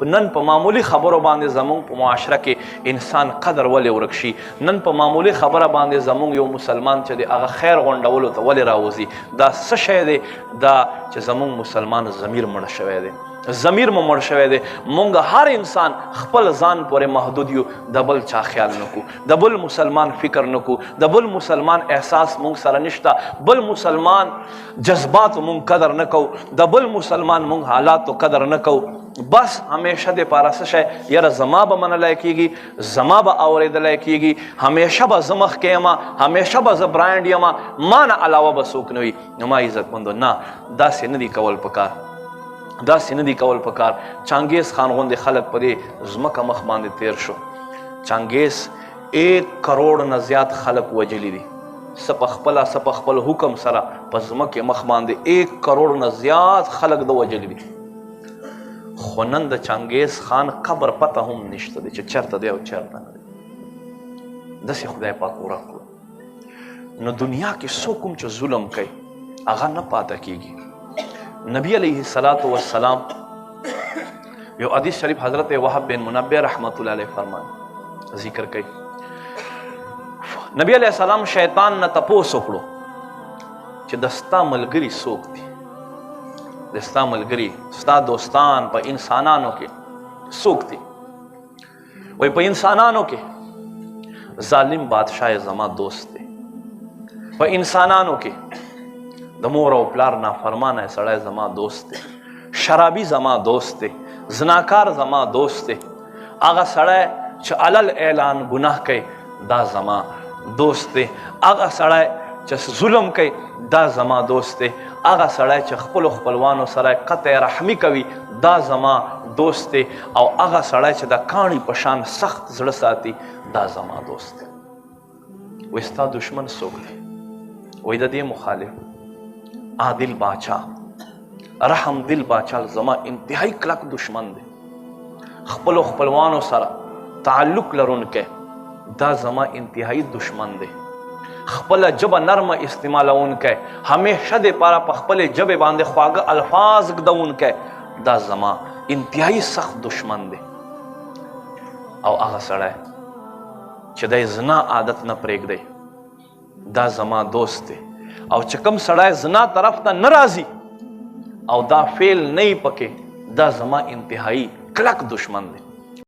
نن په معمولی خبرو باندې زمونږ په معاشره کې انسان قدر ولې ورک شي؟ نن په معمولی خبره باندې زمونږ یو مسلمان چې دی هغه خیر غونډولو ته ولې راوځي؟ دا څه شی دی؟ دا چې زمونږ مسلمان ضمیر مړ شوی دی، ضمیر مو مړ شوی دی. مونږ هر انسان خپل ځان پورې محدود یو، د بل چا خیال نکو، د بل مسلمان فکر نکو، د بل مسلمان احساس مونږ سره نشته، بل مسلمان جذبات مونږ قدر نکو، د بل مسلمان مونږ حالاتو قدر نکو. بس همیشه د پاره څه شی یاره زما به منلی کېږي، زما به اورېدلی کېږي، همیشه به زه مخکې یم، همیشه به زه برانډ یم، ما نه علاوه به څوک نه وي. نو ما عزتمندو نه، داسې نه دي کول پکار، داسې نه دي کول پکار. چانګیز خان غوندې خلک په دې ځمکه مخ باندې تیر شو. چانګیز 1 کروڑ نه زیات خلک وجلی دي، څه په خپله څه په خپل حکم سره په ځمکې مخ باندې 1 کروڑ نه زیات خلک د وجلی دي. خو نن د چانګیز خان قبر پته هم نشته دی چې چېرته دی او چېرته نه دی. داسې خدای پاک ورک کړو. نو دنیا کې څوک هم چې ظلم کوي هغه نه پاته کېږي. نبی علیه الصلاة والسلام یو حدیث شریف حضرت وهب بن منبه رحمت الله علیه فرمان ذکر کوي. نبی علیه السلام شیطان نه تپوس وکړو چې د ستا ملګري څوک دي، د ستا ملګري ستا دوستان په انسانانو کې څوک دي؟ وایي په انسانانو کې ظالم بادشاه زما دوست دی، په انسانانو کې د مور او پلار نافرمانه سړی زما دوست دی، شرابي زما دوست دی، زناکار زما دوست دی، هغه سړی چې علل اعلان ګناه کوي دا زما دوست دی، هغه سړی چې ظلم کوي دا زما دوست دی، هغه سړی چې خپلو خپلوانو سره قطع رحمي کوي دا زما دوست دی، او هغه سړی چې د کاڼي په شان سخت زړه ساتي دا زما دوست دی. وایي ستا دشمن څوک دی؟ وایي د دې مخالف عادل باچا، رحم دل باچا زما انتهایی کلک دشمن دی، خپلو خپلوانو سره تعلق لرونکی دا زما انتهایی دشمن دی، خپل جبه نرمه استعمالونکی، همیشه د پاره په خپل جبه باندې خواږه الفاظ ږدونکی دا زما انتهایی سخت دشمن دی. او هغه سړی چې د زنا عادت نه پرېږدی دا زما دوست دی، او چې کوم سړی زنا طرف ته نه راځي او دا فعل نه یې پکې دا زما انتهایی کلک دشمن دی.